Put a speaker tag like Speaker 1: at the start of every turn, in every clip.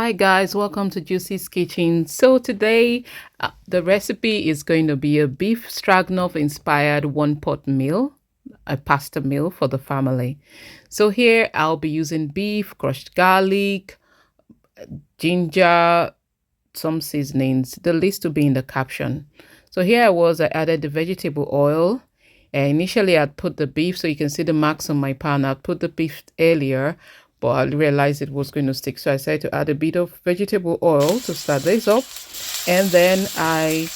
Speaker 1: Hi guys, welcome to Juicy's Kitchen. So today the recipe is going to be a beef stroganoff inspired one pot meal, a pasta meal for the family. So here I'll be using beef, crushed garlic, ginger, some seasonings. The list will be in the caption. So here I added the vegetable oil. Initially, I'd put the beef, so you can see the marks on my pan. I'd put the beef earlier, but I realized it was going to stick. So I decided to add a bit of vegetable oil to start this up. And then I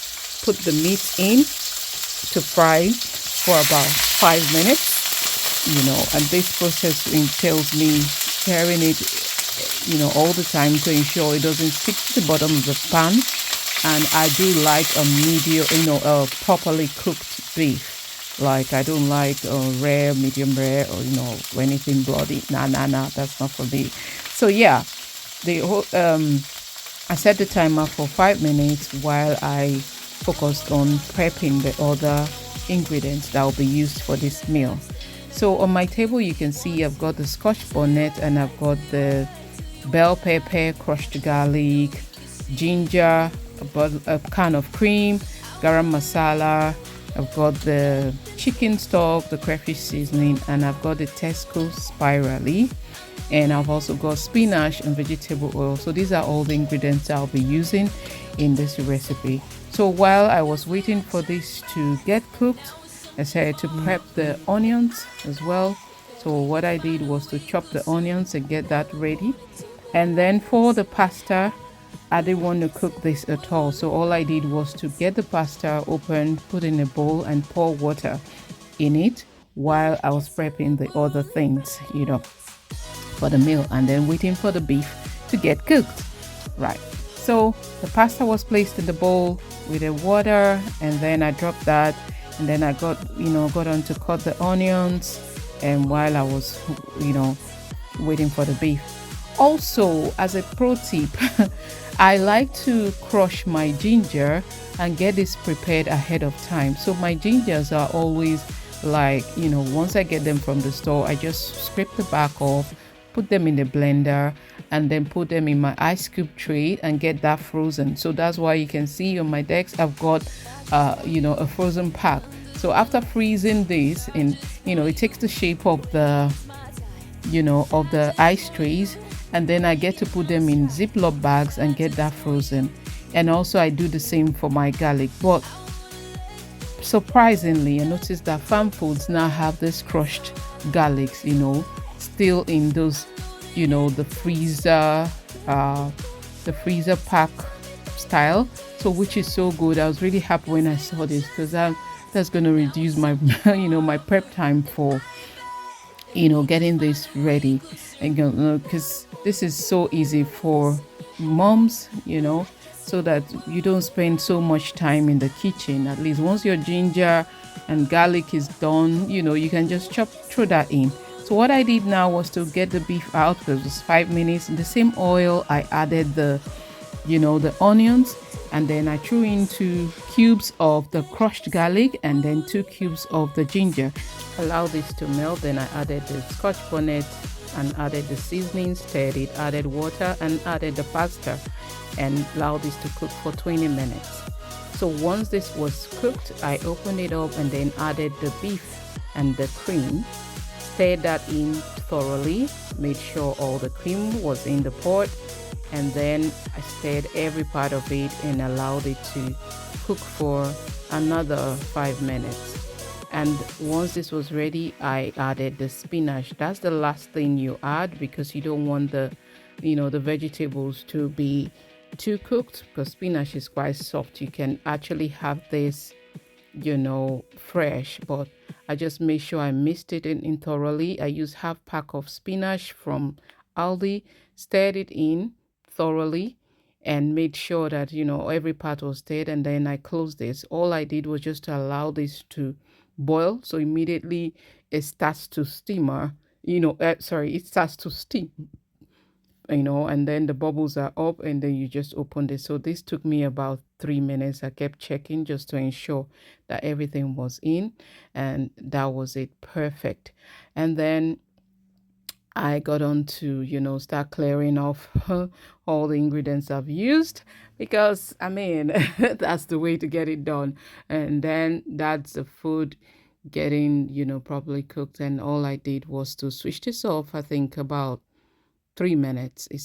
Speaker 1: put the meat in to fry for about 5 minutes, and this process entails me stirring it, all the time to ensure it doesn't stick to the bottom of the pan. And I do like a medium, properly cooked beef. Like I don't like rare, medium rare, or anything bloody. Nah, that's not for me. So yeah, the whole I set the timer for 5 minutes while I focused on prepping the other ingredients that will be used for this meal. So on my table, you can see I've got the Scotch bonnet and I've got the bell pepper, crushed garlic, ginger, a can of cream, garam masala. I've got the chicken stock, the crayfish seasoning, and I've got the Tesco spirally. And I've also got spinach and vegetable oil. So these are all the ingredients I'll be using in this recipe. So while I was waiting for this to get cooked, I started to prep the onions as well. So what I did was to chop the onions and get that ready. And then for the pasta, I didn't want to cook this at all. So all I did was to get the pasta open, put in a bowl and pour water in it while I was prepping the other things, for the meal, and then waiting for the beef to get cooked. Right. So the pasta was placed in the bowl with the water, and then I dropped that, and then I got on to cut the onions, and while I was, waiting for the beef. Also, as a pro tip, I like to crush my ginger and get this prepared ahead of time. So my gingers are always like, once I get them from the store, I just scrape the back off, put them in the blender, and then put them in my ice cube tray and get that frozen. So that's why you can see on my decks I've got a frozen pack. So after freezing this, and it takes the shape of the ice trays, and then I get to put them in Ziploc bags and get that frozen. And also I do the same for my garlic. But surprisingly, I noticed that farm foods now have this crushed garlics, still in those, the freezer pack style. So which is so good. I was really happy when I saw this, because that's going to reduce my, my prep time for getting this ready. And because this is so easy for moms, so that you don't spend so much time in the kitchen. At least once your ginger and garlic is done, you can just throw that in. So what I did now was to get the beef out, because it was 5 minutes. In the same oil, I added the onions, and then I threw in 2 cubes of the crushed garlic and then 2 cubes of the ginger. Allow this to melt. Then I added the Scotch bonnet and added the seasoning, stirred it, added water and added the pasta, and allowed this to cook for 20 minutes. So once this was cooked, I opened it up and then added the beef and the cream, stirred that in thoroughly, made sure all the cream was in the pot, and then I stirred every part of it and allowed it to cook for another 5 minutes. And once this was ready, I added the spinach. That's the last thing you add, because you don't want the vegetables to be too cooked, because spinach is quite soft. You can actually have this fresh, but I just made sure I mixed it in thoroughly. I used half pack of spinach from Aldi, stirred it in thoroughly, and made sure that every part was stirred, and then I closed this. All I did was just to allow this to boil. So immediately it starts to steamer, it starts to steam, and then the bubbles are up, and then you just open this. So this took me about 3 minutes. I kept checking just to ensure that everything was in, and that was it. Perfect. And then I got on to, start clearing off all the ingredients I've used because, I mean, that's the way to get it done. And then that's the food getting, properly cooked. And all I did was to switch this off, I think about 3 minutes. I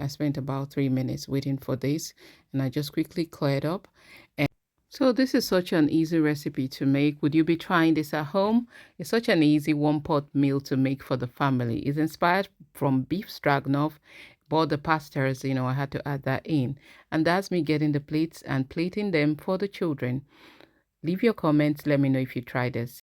Speaker 1: spent about 3 minutes waiting for this, and I just quickly cleared up. So this is such an easy recipe to make. Would you be trying this at home? It's such an easy one-pot meal to make for the family. It's inspired from beef stroganoff, but the pastas, I had to add that in. And that's me getting the plates and plating them for the children. Leave your comments. Let me know if you try this.